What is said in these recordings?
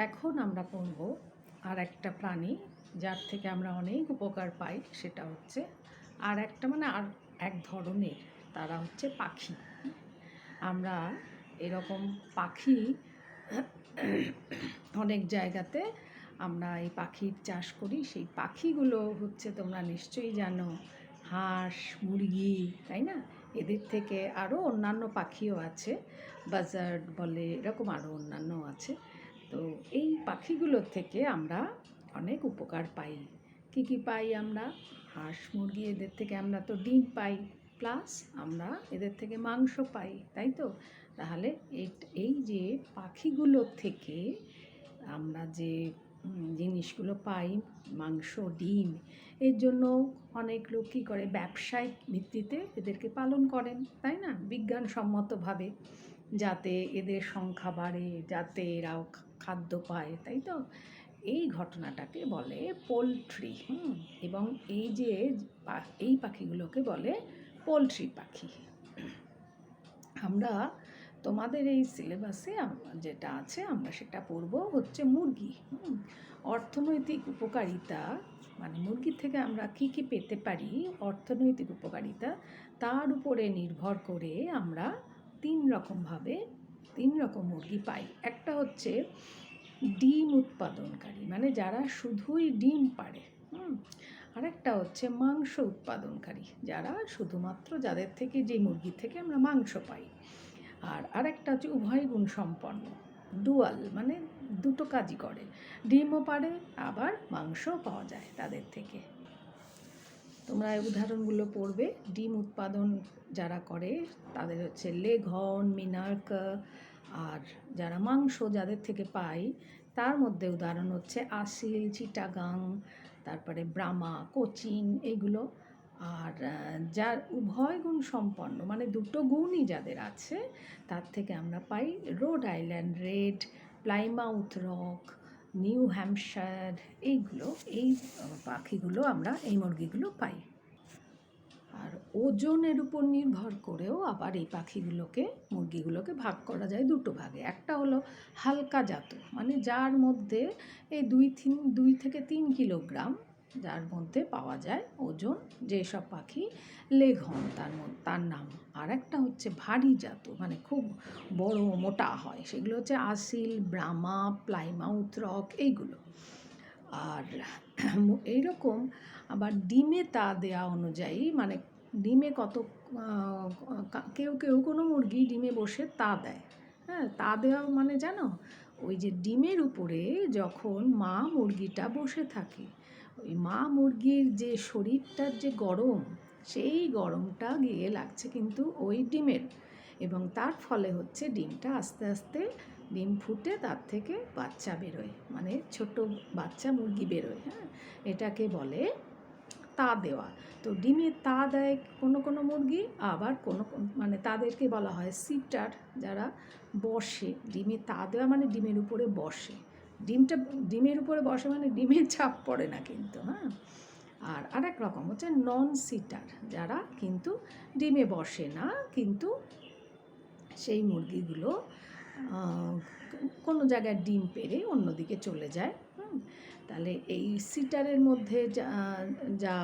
এখন আমরা পড়ব আর একটা প্রাণী যার থেকে আমরা অনেক উপকার পাই, সেটা হচ্ছে আর একটা আর এক ধরনের, তারা হচ্ছে পাখি। আমরা এরকম পাখি অনেক জায়গাতে আমরা এই পাখির চাষ করি। সেই পাখিগুলো হচ্ছে, তোমরা নিশ্চয়ই জানো, হাঁস, মুরগি, তাই না? এদের থেকে আরও অন্যান্য পাখিও আছে, বাজার্ড বলে, এরকম আরও অন্যান্য আছে। তো এই পাখিগুলোর থেকে আমরা অনেক উপকার পাই। কী কী পাই আমরা? হাঁস, মুরগি, এদের থেকে আমরা তো ডিম পাই, প্লাস আমরা এদের থেকে মাংস পাই, তাই তো? তাহলে এই যে পাখিগুলোর থেকে আমরা যে জিনিসগুলো পাই, মাংস, ডিম, এর জন্য অনেক লোক কী করে, ব্যবসায়িক ভিত্তিতে এদেরকে পালন করেন, তাই না? বিজ্ঞানসম্মতভাবে, যাতে এদের সংখ্যা বাড়ে, যাতে এরাও খাদ্য পায়, তাই তো? এই ঘটনাটাকে বলে পোলট্রি। এবং এই পাখিগুলোকে বলে পোলট্রি পাখি। আমরা তোমাদের এই সিলেবাসে যেটা আছে আমরা সেটা পড়ব হচ্ছে মুরগি। অর্থনৈতিক উপকারিতা, মুরগির থেকে আমরা কী কী পেতে পারি, অর্থনৈতিক উপকারিতা, তার উপরে নির্ভর করে আমরা তিন রকম মুরগি পাই। একটা হচ্ছে ডিম উৎপাদনকারী, যারা শুধুই ডিম পাড়ে। আরেকটা হচ্ছে মাংস উৎপাদনকারী, যারা শুধুমাত্র যাদের থেকে, যে মুরগির থেকে আমরা মাংস পাই। আর আরেকটা হচ্ছে উভয় গুণ সম্পন্ন, ডুয়াল, দুটো কাজই করে, ডিমও পাড়ে আবার মাংসও পাওয়া যায় তাদের থেকে। তোমরা এই উদাহরণগুলো পড়বে। ডিম উৎপাদন যারা করে তাদের হচ্ছে লেঘর্ন, মিনার্ক। আর যারা মাংস যাদের থেকে পাই, তার মধ্যে উদাহরণ হচ্ছে আসিল, চিটাগাং, তারপরে ব্রাহ্মা, কোচিন, এইগুলো। আর যার উভয় গুণ সম্পন্ন, দুটো গুণই যাদের আছে, তার থেকে আমরা পাই Rhode Island Red, Plymouth Rock, New Hampshire, এই পাখিগুলো আমরা, এই মুরগিগুলো পাই। আর ওজনের উপর নির্ভর করেও আবার এই মুরগিগুলোকে ভাগ করা যায় দুটো ভাগে। একটা হলো হালকা জাত, যার মধ্যে এই 2 থেকে 3 কিলোগ্রাম যার মধ্যে পাওয়া যায় ওজন, যেসব পাখি লেঘর্ন তার নাম। আর একটা হচ্ছে ভারী জাত, খুব বড় মোটা হয়, সেগুলো হচ্ছে আসিল, ব্রাহ্মা, প্লাইমাউথ রক, এইগুলো। আর এইরকম আবার ডিমে তা দেওয়া অনুযায়ী, ডিমে কত, কেউ কোনো মুরগি ডিমে বসে তা দেয়। হ্যাঁ, তা দেওয়া জানো, ওই যে ডিমের উপরে যখন মা মুরগিটা বসে থাকে, ওই মা মুরগির যে শরীরটার যে গরম, সেই গরমটা গিয়ে লাগছে কিন্তু ওই ডিমের, এবং তার ফলে হচ্ছে ডিমটা আস্তে আস্তে ডিম ফুটে তার থেকে বাচ্চা বেরোয়, ছোট বাচ্চা মুরগি বেরোয়। হ্যাঁ, এটাকে বলে তা দেওয়া। তো ডিমে তা দেয় কোনো মুরগি, আবার তাদেরকে বলা হয় সিটার, যারা বসে ডিমে তা দেওয়া, ডিমের উপরে বসে। ডিমের উপরে বসে, ডিমের ছাপ পড়ে না কিন্তু। হ্যাঁ, আর আরেক রকম হচ্ছে নন সিটার, যারা কিন্তু ডিমে বসে না, কিন্তু সেই মুরগিগুলো কোনো জায়গায় ডিম পেড়ে অন্যদিকে চলে যায়। তাহলে এই সিটারের মধ্যে যা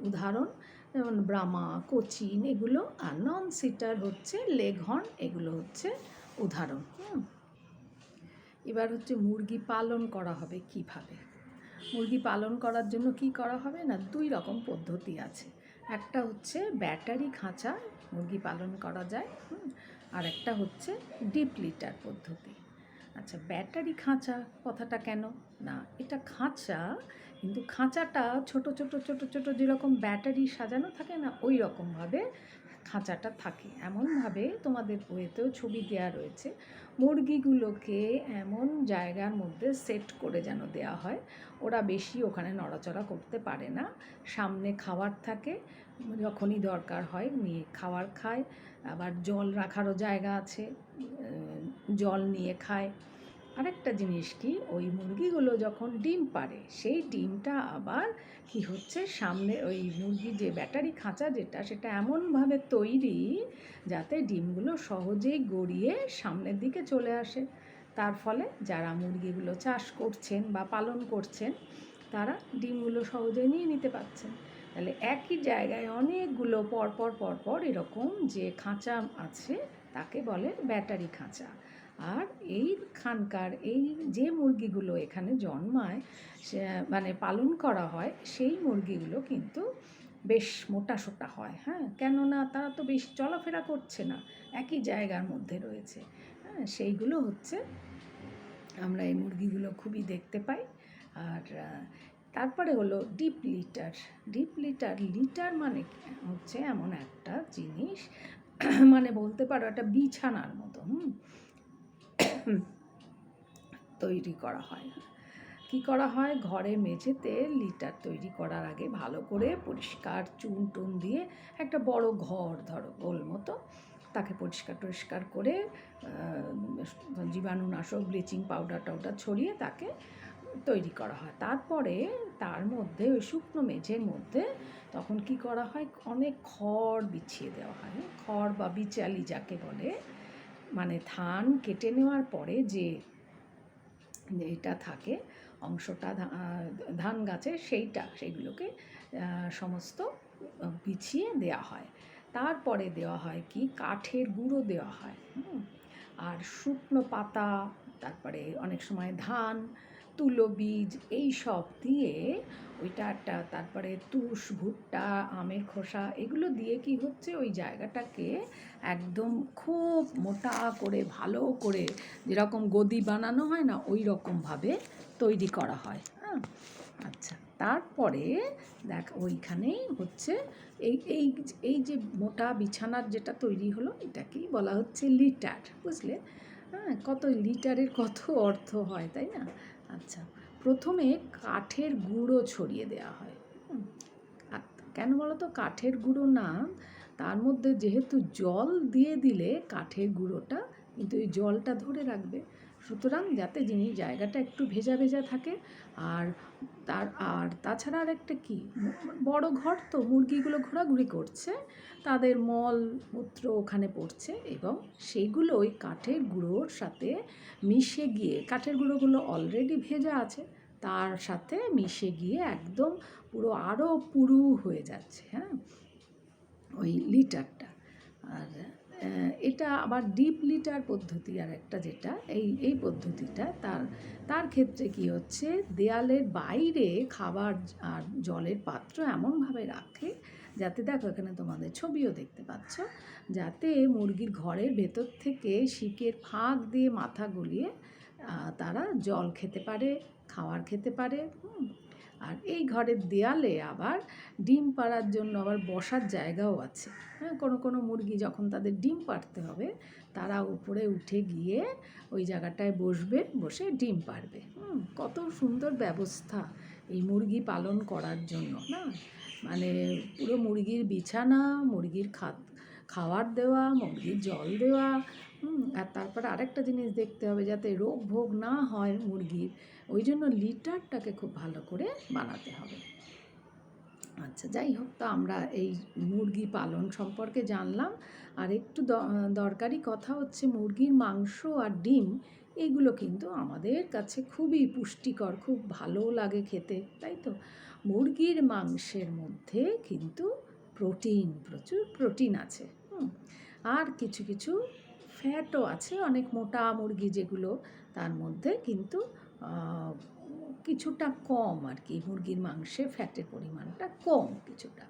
উদাহরণ, যেমন ব্রাহ্মা, কোচিন, এগুলো। আর নন সিটার হচ্ছে লেঘর্ন, এগুলো হচ্ছে উদাহরণ। এবার হচ্ছে মুরগি পালন করা হবে কিভাবে। মুরগি পালন করার জন্য কি করা হবে না, 2 রকম পদ্ধতি আছে। একটা হচ্ছে ব্যাটারি খাঁচা মুরগি পালন করা যায়, আর একটা হচ্ছে ডিপ লিটার পদ্ধতি। আচ্ছা, ব্যাটারি খাঁচা কথাটা কেন না, এটা খাঁচা, কিন্তু খাঁচাটা ছোট ছোট ছোট ছোট যেরকম ব্যাটারি সাজানো থাকে না, ওই রকমভাবে খাঁচাটা থাকে। এমনভাবে তোমাদের বইয়েতেও ছবি দেওয়া রয়েছে, মুরগিগুলোকে এমন জায়গার মধ্যে সেট করে যেন দেওয়া হয়, ওরা বেশি ওখানে নড়াচড়া করতে পারে না। সামনে খাবার থাকে, যখনই দরকার হয় নিয়ে খাবার খায়, আবার জল রাখারও জায়গা আছে, জল নিয়ে খায়। আরেকটা জিনিস কি, ওই মুরগিগুলো যখন ডিম পাড়ে, সেই ডিমটা আবার কি হচ্ছে, সামনে ওই মুরগির যে ব্যাটারি খাঁচা যেটা, সেটা এমনভাবে তৈরি যাতে ডিমগুলো সহজেই গড়িয়ে সামনের দিকে চলে আসে। তার ফলে যারা মুরগিগুলো চাষ করছেন বা পালন করছেন তারা ডিমগুলো সহজে নিয়ে নিতে পারছেন। তাহলে একই জায়গায় অনেকগুলো পরপর এরকম যে খাঁচা আছে তাকে বলে ব্যাটারি খাঁচা। আর এইখানকার এই যে মুরগিগুলো এখানে জন্মায় সে মানে পালন করা হয় সেই মুরগিগুলো কিন্তু বেশ মোটাসোটা হয়। হ্যাঁ, কেননা তারা তো বেশি চলাফেরা করছে না, একই জায়গার মধ্যে রয়েছে। হ্যাঁ, সেইগুলো হচ্ছে আমরা এই মুরগিগুলো খুবই দেখতে পাই। আর তারপরে হলো ডিপ লিটার। লিটার মানে হচ্ছে এমন একটা জিনিস, মানে বলতে পারো একটা বিছানার মতো তৈরি করা হয়। কি করা হয়, ঘরে মেঝেতে লিটার তৈরি করার আগে ভালো করে পরিষ্কার চুন টুন দিয়ে একটা বড় ঘর ধরো গোল মতো, তাকে পরিষ্কার করে জীবাণুনাশক ব্লিচিং পাউডার ছড়িয়ে তাকে তৈরি করা হয়। তারপরে তার মধ্যে ওই শুকনো মেঝের মধ্যে তখন কি করা হয়, অনেক খড় বিছিয়ে দেওয়া হয়। খড় বা বিচালি যাকে বলে, মানে ধান কেটে নেওয়ার পরে যে এটা থাকে অংশটা ধান গাছের সেইগুলোকে সমস্ত বিছিয়ে দেওয়া হয়। তারপরে দেওয়া হয় কি, কাঠের গুঁড়ো দেওয়া হয়, আর শুকনো পাতা, তারপরে অনেক সময় ধান, তুলো বীজ, এই সব দিয়ে ওইটা একটা, তারপরে তুষ, ভুট্টা, আমের খোসা, এগুলো দিয়ে কি হচ্ছে ওই জায়গাটাকে একদম খুব মোটা করে ভালো করে যেরকম গদি বানানো হয় না ওই রকমভাবে তৈরি করা হয়। হ্যাঁ, আচ্ছা, তারপরে দেখ ওইখানেই হচ্ছে এই এই এই যে মোটা বিছানার যেটা তৈরি হলো এটাকেই বলা হচ্ছে লিটার, বুঝলে? হ্যাঁ, কত লিটারের কত অর্থ হয়, তাই না? আচ্ছা, প্রথমে কাঠের গুঁড়ো ছড়িয়ে দেওয়া হয়। কেন বলো তো কাঠের গুঁড়ো না, তার মধ্যে যেহেতু জল দিয়ে দিলে কাঠের গুঁড়োটা কিন্তু এই জলটা ধরে রাখবে, সুতরাং যাতে জায়গাটা একটু ভেজা ভেজা থাকে। আর তাছাড়া আর একটা কি, বড় ঘর তো, মুরগিগুলো ঘোরাঘুরি করছে, তাদের মল মূত্র ওখানে পড়ছে এবং সেইগুলো ওই কাঠের গুঁড়োর সাথে মিশে গিয়ে, কাঠের গুঁড়োগুলো অলরেডি ভেজা আছে, তার সাথে মিশে গিয়ে একদম পুরো আরও পুরু হয়ে যাচ্ছে। হ্যাঁ, ওই লিটারটা। আর এটা আবার ডিপ লিটার পদ্ধতি আর একটা, যেটা এই পদ্ধতিটা তার ক্ষেত্রে কি হচ্ছে, দেয়ালের বাইরে খাবার আর জলের পাত্র এমনভাবে রাখে যাতে, দেখো এখানে তোমাদের ছবিও দেখতে পাচ্ছ, যাতে মুরগির ঘরের ভেতর থেকে শিকের ফাঁক দিয়ে মাথা গলিয়ে তারা জল খেতে পারে, খাবার খেতে পারে। আর এই ঘরের দেয়ালে আবার ডিম পাড়ার জন্য আবার বসার জায়গাও আছে। হ্যাঁ, কোনো মুরগি যখন তাদের ডিম পাড়তে হবে তারা উপরে উঠে গিয়ে ওই জায়গাটায় বসে ডিম পাড়বে। কত সুন্দর ব্যবস্থা এই মুরগি পালন করার জন্য না, মানে পুরো মুরগির বিছানা, মুরগির খাবার দেওয়া, মুরগির জল দেওয়া। আর তারপরে আরেকটা জিনিস দেখতে হবে যাতে রোগ ভোগ না হয় মুরগির, ওই জন্য লিটারটাকে খুব ভালো করে বানাতে হবে। আচ্ছা, যাই হোক, তো আমরা এই মুরগি পালন সম্পর্কে জানলাম। আর একটু দরকারি কথা হচ্ছে, মুরগির মাংস আর ডিম এইগুলো কিন্তু আমাদের কাছে খুবই পুষ্টিকর, খুব ভালো লাগে খেতে, তাই তো? মুরগির মাংসের মধ্যে কিন্তু প্রচুর প্রোটিন আছে। আর কিছু ফ্যাটও আছে, অনেক মোটা মুরগি যেগুলো, তার মধ্যে কিন্তু কিছুটা কম আর কি, মুরগির মাংসে ফ্যাটের পরিমাণটা কম কিছুটা।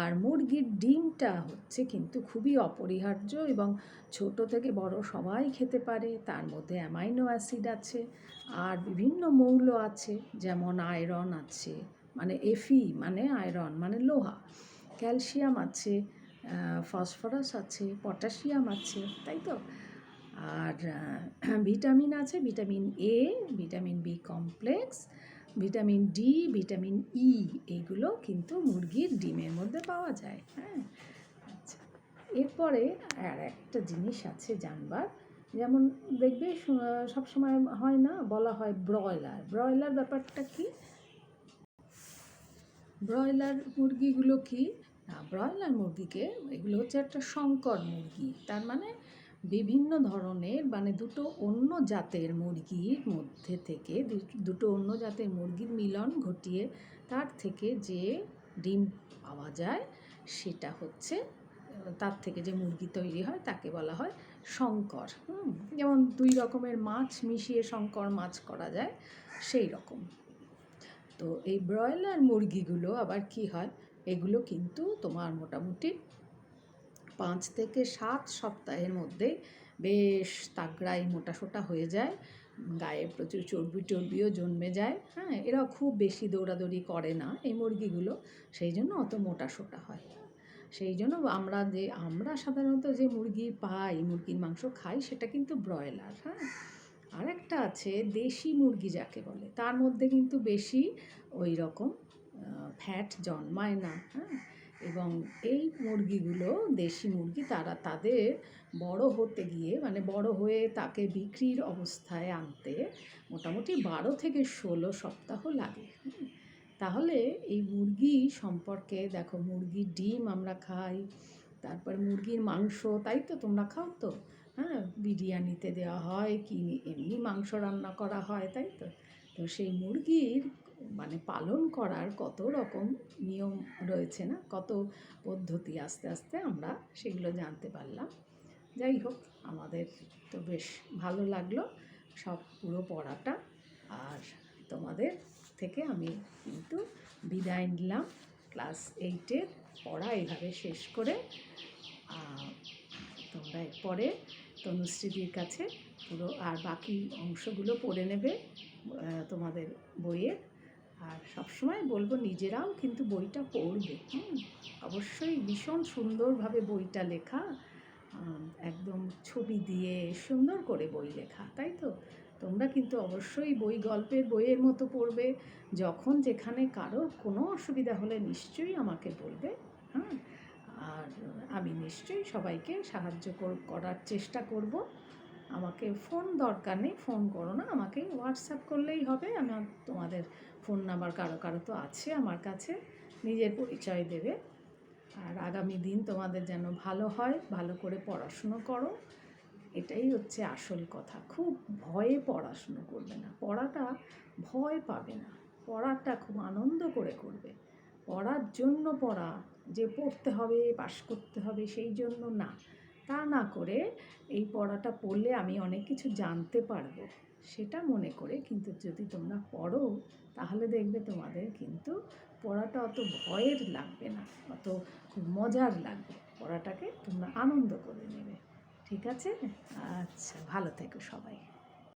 আর মুরগির ডিমটা হচ্ছে কিন্তু খুবই অপরিহার্য এবং ছোট থেকে বড় সবাই খেতে পারে। তার মধ্যে অ্যামাইনো অ্যাসিড আছে আর বিভিন্ন মৌল আছে, যেমন আয়রন আছে, মানে এফি মানে আয়রন মানে লোহা, ক্যালসিয়াম আছে, ফসফরাস আছে, পটাশিয়াম আছে, তাই তো? আর ভিটামিন আছে, vitamin A, vitamin B complex, vitamin D, vitamin E, এইগুলো কিন্তু মুরগির ডিমের মধ্যে পাওয়া যায়। হ্যাঁ, আচ্ছা, এরপরে আর একটা জিনিস আছে জানবার, যেমন দেখবে সবসময় হয় না, বলা হয় ব্রয়লার ব্যাপারটা কি, ব্রয়লার মুরগিগুলো কি, ব্রয়লার মুরগিকে, এগুলো হচ্ছে একটা সংকর মুরগি, তার মানে বিভিন্ন ধরনের মানে দুটো অন্য জাতের মুরগির মধ্যে থেকে দুটো অন্য জাতের মুরগির মিলন ঘটিয়ে তার থেকে যে ডিম পাওয়া যায় সেটা হচ্ছে তার থেকে যে মুরগি তৈরি হয় তাকে বলা হয় শঙ্কর। যেমন 2 রকমের মাছ মিশিয়ে শঙ্কর মাছ করা যায় সেই রকম। তো এই ব্রয়লার মুরগিগুলো আবার কি হয়, এগুলো কিন্তু তোমার মোটামুটি 5 থেকে 7 সপ্তাহের মধ্যে বেশ তাগড়াই মোটাসোটা হয়ে যায়, গায়ে প্রচুর চর্বি টর্বিও জন্মে যায়। হ্যাঁ, এরাও খুব বেশি দৌড়াদৌড়ি করে না এই মুরগিগুলো, সেই জন্য অত মোটাসোটা হয়। সেই জন্য আমরা সাধারণত যে মুরগি পাই, মুরগির মাংস খাই, সেটা কিন্তু ব্রয়লার। হ্যাঁ, আরেকটা আছে দেশি মুরগি যাকে বলে, তার মধ্যে কিন্তু বেশি ওই রকম ফ্যাট জন্মায় না। হ্যাঁ, এবং এই মুরগিগুলো দেশি মুরগি তাদের বড় হতে গিয়ে মানে বড় হয়ে তাকে বিক্রির অবস্থায় আনতে মোটামুটি 12 থেকে 16 সপ্তাহ লাগে। তাহলে এই মুরগি সম্পর্কে দেখো, মুরগির ডিম আমরা খাই, তারপর মুরগির মাংস, তাই তো তোমরা খাও তো? হ্যাঁ, বিরিয়ানিতে দেওয়া হয় কি এমনি মাংস রান্না করা হয়, তাই তো? তো সেই মুরগির মানে পালন করার কত রকম নিয়ম রয়েছে না, কত পদ্ধতি, আস্তে আস্তে আমরা সেগুলো জানতে পারলাম। যাই হোক, আমাদের তো বেশ ভালো লাগলো সব পুরো পড়াটা। আর তোমাদের থেকে আমি কিন্তু বিদায় নিলাম। ক্লাস 8-এর পড়া এইভাবে শেষ করে তোমরা এরপরে তনুশ্রীদির কাছে পুরো আর বাকি অংশগুলো পড়ে নেবে তোমাদের বইয়ের। আর সবসময় বলবো নিজেরাও কিন্তু বইটা পড়বে। অবশ্যই ভীষণ সুন্দরভাবে বইটা লেখা, একদম ছবি দিয়ে সুন্দর করে বই লেখা, তাই তো? তোমরা কিন্তু অবশ্যই গল্পের বইয়ের মতো পড়বে। যখন যেখানে কারোর কোনো অসুবিধা হলে নিশ্চয়ই আমাকে বলবে। হ্যাঁ, আর আমি নিশ্চয়ই সবাইকে সাহায্য করার চেষ্টা করব। আমাকে ফোন দরকার নেই, ফোন করো না, আমাকে হোয়াটসঅ্যাপ করলেই হবে। আমার তোমাদের ফোন নাম্বার কারো তো আছে আমার কাছে, নিজের পরিচয় দেবে। আর আগামী দিন তোমাদের যেন ভালো হয়, ভালো করে পড়াশুনো করো, এটাই হচ্ছে আসল কথা। খুব ভয়ে পড়াশুনো করবে না, পড়াটা ভয় পাবে না, পড়াটা খুব আনন্দ করে করবে। পড়ার জন্য পড়া, যে পড়তে হবে পাশ করতে হবে সেই জন্য না, তা না করে এই পড়াটা পড়লে আমি অনেক কিছু জানতে পারবো সেটা মনে করে কিন্তু যদি তোমরা পড়ো, তাহলে দেখবে তোমাদের কিন্তু পড়াটা অত ভয়ের লাগবে না, অত খুব মজার লাগবে। পড়াটাকে তোমরা আনন্দ করে নেবে। ঠিক আছে? আচ্ছা, ভালো থেকো সবাই।